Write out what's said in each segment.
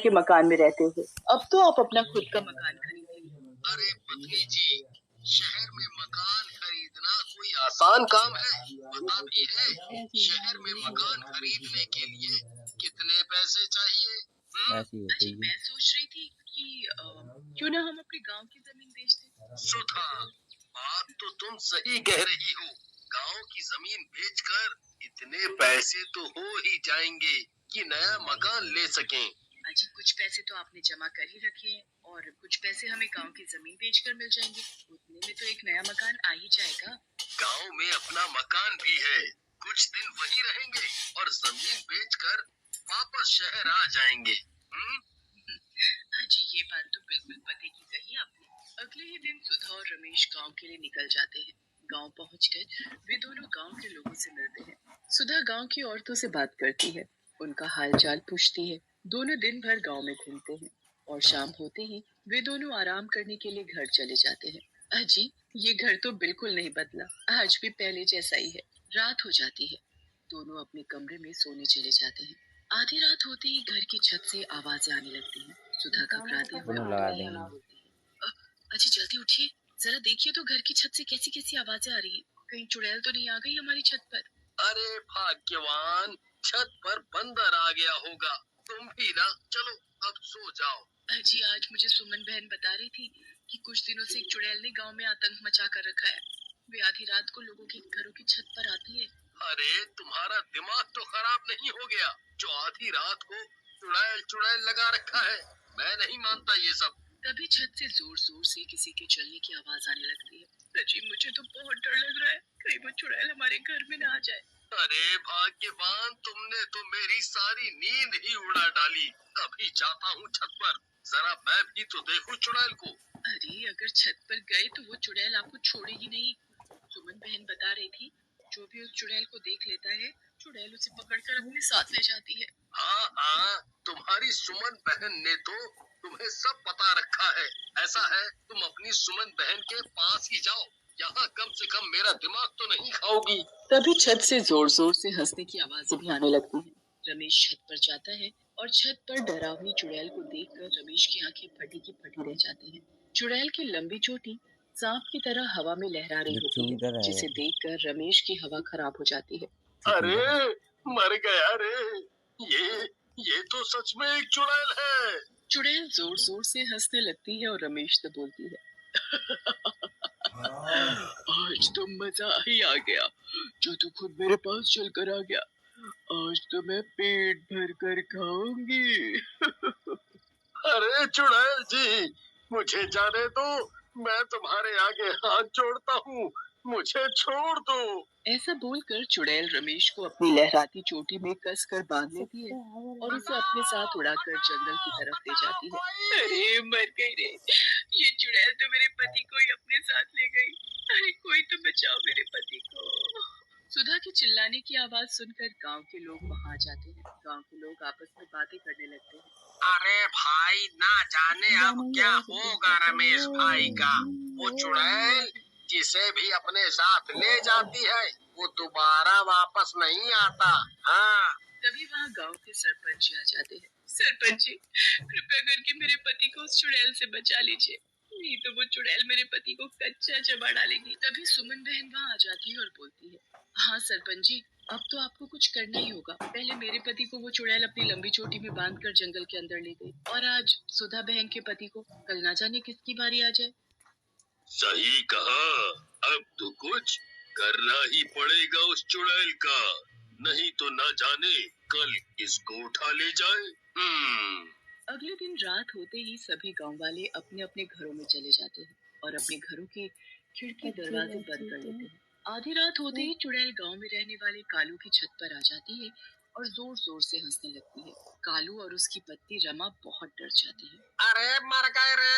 के मकान में रहते हो। अब तो आप अपना खुद का मकान खरीदिए। अरे पत्नी जी, शहर में मकान खरीदना कोई आसान काम है? पता भी है शहर में मकान खरीदने के लिए कितने पैसे चाहिए? अजी मैं सोच रही थी कि क्यों ना हम अपने गांव की जमीन बेच दें। सुधा, बात तो तुम सही कह रही हो। गांव की जमीन बेचकर इतने पैसे तो हो ही जाएंगे कि नया मकान ले सकें। अजी कुछ पैसे तो आपने जमा कर ही रखे हैं और कुछ पैसे हमें गांव की जमीन बेचकर मिल जाएंगे। उतने में तो एक नया मकान आ ही जाएगा। गांव में अपना मकान भी है, कुछ दिन वहीं रहेंगे और जमीन बेचकर वापस शहर आ जाएंगे। अजी ये बात तो बिल्कुल पते की कही आपने। अगले ही दिन सुधा और रमेश गांव के लिए निकल जाते हैं। गांव पहुंचकर वे दोनों गांव के लोगों से मिलते हैं। सुधा गांव की औरतों से बात करती है, उनका हालचाल पूछती है। दोनों दिन भर गांव में घूमते हैं और शाम होते ही वे दोनों आराम करने के लिए घर चले जाते हैं। अजी ये घर तो बिल्कुल नहीं बदला, आज भी पहले जैसा ही है। रात हो जाती है, दोनों अपने कमरे में सोने चले जाते हैं। आधी रात होते ही घर की छत से आवाजें आने लगती हैं। सुधा घबराते हुए बोलती है, अजी जल्दी उठिए, जरा देखिए तो घर की छत से कैसी कैसी आवाजें आ रही है। कहीं चुड़ैल तो नहीं आ गई हमारी छत पर? अरे भाग्यवान, छत पर बंदर आ गया होगा। तुम भी ना, चलो अब सो जाओ। अजी आज मुझे सुमन बहन बता रही थी कि कुछ दिनों से एक चुड़ैल ने गांव में आतंक मचा कर रखा है। वे आधी रात को लोगों के घरों की छत पर आती है। अरे तुम्हारा दिमाग तो खराब नहीं हो गया जो आधी रात को चुड़ैल चुड़ैल लगा रखा है? मैं नहीं मानता ये सब। तभी छत से जोर जोर से किसी के चलने की आवाज आने लगती है। अजी मुझे तो बहुत डर लग रहा है, कहीं वो चुड़ैल हमारे घर में ना आ जाए। अरे भाग्यवान, तुमने तो मेरी सारी नींद ही उड़ा डाली। अभी जाता हूँ छत पर, जरा मैं भी तो देखूं चुड़ैल को। अरे अगर छत पर गए तो वो चुड़ैल आपको छोड़ेगी नहीं। सुमन बहन बता रही थी, जो भी उस चुड़ैल को देख लेता है, चुड़ैल उसे पकड़कर अपने साथ ले जाती है। हाँ हाँ, तुम्हारी सुमन बहन ने तो तुम्हें सब पता रखा है। ऐसा है, तुम अपनी सुमन बहन के पास ही जाओ, यहाँ कम से कम मेरा दिमाग तो नहीं खाओगी। तभी छत से जोर जोर से हंसने की आवाजें भी आने लगती हैं। रमेश छत पर जाता है और छत पर डरावनी चुड़ैल को देखकर रमेश की आंखें फटी की फटी रह जाती हैं। चुड़ैल की लंबी चोटी सांप की तरह हवा में लहरा रही होती है, जिसे देखकर रमेश की हवा खराब हो जाती है। अरे मर गया रे, ये तो सच में एक चुड़ैल है। चुड़ैल जोर जोर से हंसने लगती है और रमेश से बोलती है, आज तो मजा ही आ गया, जो तू खुद मेरे पास चलकर आ गया। आज तो मैं पेट भर कर खाऊंगी। अरे चुड़ैल जी, मुझे जाने दो, मैं तुम्हारे आगे हाथ जोड़ता हूँ, मुझे छोड़ दो। ऐसा बोलकर चुड़ैल रमेश को अपनी लहराती चोटी में कसकर बांध लेती है और उसे अपने साथ उड़ाकर जंगल की तरफ ले जाती है। अरे मर गई रे, ये चुड़ैल तो मेरे पति को ही अपने साथ ले गई। अरे कोई तो बचाओ मेरे पति को। सुधा की चिल्लाने की आवाज सुनकर गांव के लोग वहां जाते हैं। गांव के लोग आपस में बातें करने लगते हैं। अरे भाई, ना जाने अब क्या होगा रमेश भाई का। वो चुड़ैल जिसे भी अपने साथ ले जाती है, वो दोबारा वापस नहीं आता। हाँ। तभी वहाँ गांव के सरपंच आ जाते हैं। सरपंच जी, कृपया करके मेरे पति को उस चुड़ैल से बचा लीजिए, नहीं तो वो चुड़ैल मेरे पति को कच्चा चबा डालेगी। तभी सुमन बहन वहाँ आ जाती है और बोलती है, हाँ सरपंच जी, अब तो आपको कुछ करना ही होगा। पहले मेरे पति को वो चुड़ैल अपनी लंबी चोटी में बांधकर जंगल के अंदर ले गई और आज सुधा बहन के पति को, कल ना जाने किसकी बारी आ जाए। सही कहा, अब तो कुछ करना ही पड़ेगा उस चुड़ैल का, नहीं तो ना जाने कल किसको उठा ले जाए। अगले दिन रात होते ही सभी गांव वाले अपने अपने घरों में चले जाते हैं और अपने घरों के खिड़की दरवाजे बंद कर लेते हैं। आधी रात होते ही चुड़ैल गांव में रहने वाले कालू की छत पर आ जाती है और जोर जोर से हंसने लगती है। कालू और उसकी पत्नी रमा बहुत डर जाती है। अरे मर गए रे,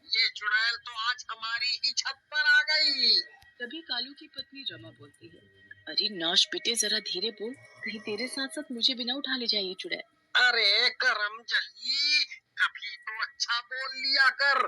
ये चुड़ैल तो आज हमारी ही छत पर आ गई। तभी कालू की पत्नी रमा बोलती है, अरे नाश बेटे जरा धीरे बोल, कहीं तेरे साथ साथ मुझे भी ना उठा ले जाए ये चुड़ैल। अरे करम जली, कभी तो अच्छा बोल लिया कर,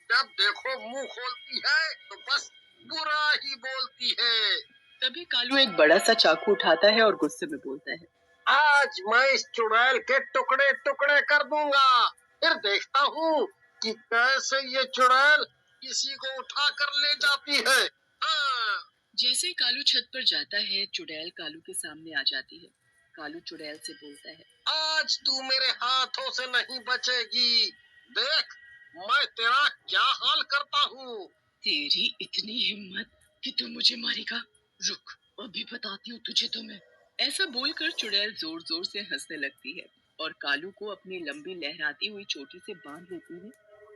जब देखो मुंह खोलती है तो बस बुरा ही बोलती है। तभी कालू एक बड़ा सा चाकू उठाता है और गुस्से में बोलता है, आज मैं इस चुड़ैल के टुकड़े टुकड़े कर दूंगा। फिर देखता हूँ कि कैसे ये चुड़ैल किसी को उठा कर ले जाती है। हाँ। जैसे ही कालू छत पर जाता है, चुड़ैल कालू के सामने आ जाती है। कालू चुड़ैल से बोलता है, आज तू मेरे हाथों से नहीं बचेगी। देख मैं तेरा क्या हाल करता हूँ। तेरी इतनी हिम्मत कि तू मुझे मारेगा? रुक, अभी बताती हूँ तुझे तो मैं। ऐसा बोलकर चुड़ैल जोर जोर से हंसने लगती है और कालू को अपनी लंबी लहराती हुई चोटी से बांध लेती है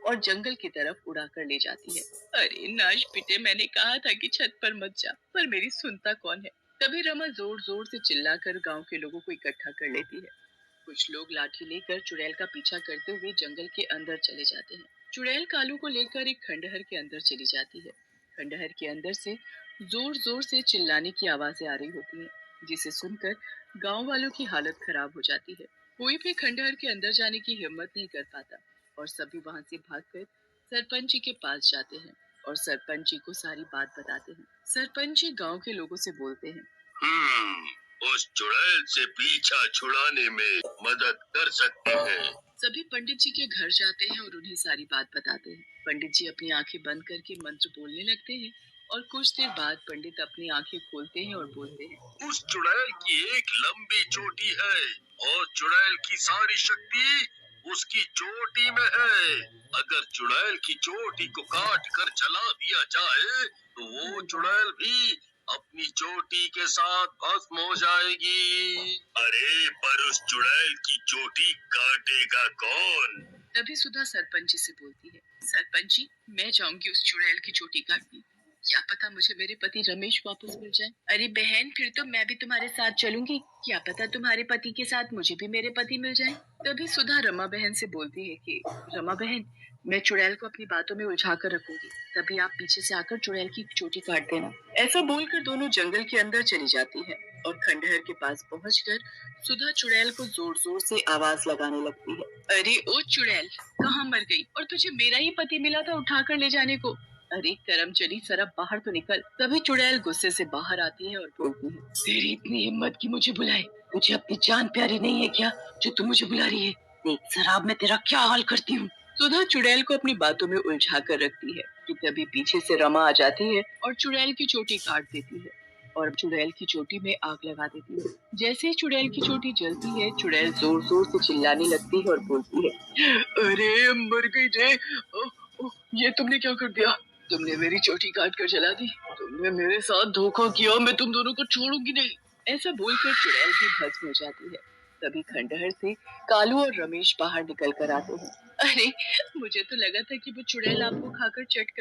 और जंगल की तरफ उड़ा कर ले जाती है। अरे नाश पिटे, मैंने कहा था कि छत पर मत जा, पर मेरी सुनता कौन है। तभी रमा जोर जोर से चिल्लाकर गांव के लोगों को इकट्ठा कर लेती है। कुछ लोग लाठी लेकर चुड़ैल का पीछा करते हुए जंगल के अंदर चले जाते हैं। चुड़ैल कालू को लेकर एक खंडहर के अंदर चली जाती है। खंडहर के अंदर से जोर जोर से चिल्लाने की आवाजें आ रही होती हैं, जिसे सुनकर गांव वालों की हालत खराब हो जाती है। कोई भी खंडहर के अंदर जाने की हिम्मत नहीं कर पाता और सभी वहां से भागकर सरपंच जी के पास जाते हैं और सरपंच जी को सारी बात बताते हैं। सरपंच जी गांव के लोगों से बोलते हैं, उस चुड़ैल से पीछा छुड़ाने में मदद कर सकते हैं। सभी पंडित जी के घर जाते हैं और उन्हें सारी बात बताते हैं। पंडित जी अपनी आंखें बंद करके मंत्र बोलने लगते हैं और कुछ देर बाद पंडित अपनी आंखें खोलते हैं और बोलते हैं, उस चुड़ैल की एक लंबी चोटी है और चुड़ैल की सारी शक्ति उसकी चोटी में है। अगर चुड़ैल की चोटी को काट कर जला दिया जाए तो वो चुड़ैल भी अपनी चोटी के साथ भस्म हो जाएगी। अरे पर उस चुड़ैल की चोटी काटेगा कौन? तभी सुधा सरपंच जी से बोलती है, सरपंच जी, मैं जाऊंगी उस चुड़ैल की चोटी काटने। क्या पता मुझे मेरे पति रमेश वापस मिल जाए। अरे बहन, फिर तो मैं भी तुम्हारे साथ चलूंगी। क्या पता तुम्हारे पति के साथ मुझे भी मेरे पति मिल जाए। तभी सुधा रमा बहन से बोलती है कि रमा बहन, मैं चुड़ैल को अपनी बातों में उलझा कर रखूंगी, तभी आप पीछे से आकर चुड़ैल की चोटी काट देना। ऐसा बोलकर दोनों जंगल के अंदर चली जाती है और खंडहर के पास पहुंचकर सुधा चुड़ैल को जोर जोर से आवाज लगाने लगती है, अरे ओ चुड़ैल, कहाँ मर गई? और तुझे मेरा ही पति मिला था उठाकर ले जाने को। अरे करम चली, जरा बाहर तो निकल। तभी चुड़ैल गुस्से से बाहर आती है और बोलती है, तेरी इतनी हिम्मत कि मुझे बुलाए? मुझे अपनी जान प्यारी नहीं है क्या जो तुम मुझे बुला रही है? देख शराब में तेरा क्या हाल करती हूँ। सुधा चुड़ैल को अपनी बातों में उलझा कर रखती है कि तभी पीछे से रमा आ जाती है और चुड़ैल की चोटी काट देती है और चुड़ैल की चोटी में आग लगा देती है। जैसे ही चुड़ैल की चोटी जलती है, चुड़ैल जोर जोर से चिल्लाने लगती है और बोलती है, अरे मर गई रे, ये तुमने क्या कर दिया? तुमने मेरी चोटी काट कर जला दी। तुमने मेरे साथ धोखा किया, मैं तुम दोनों को छोड़ूंगी नहीं। ऐसा बोलकर चुड़ैल भी भस्म हो जाती है। तभी खंडहर से कालू और रमेश बाहर निकल कर आते हैं। अरे मुझे तो लगा था कि वो चुड़ैल आपको खाकर चट कर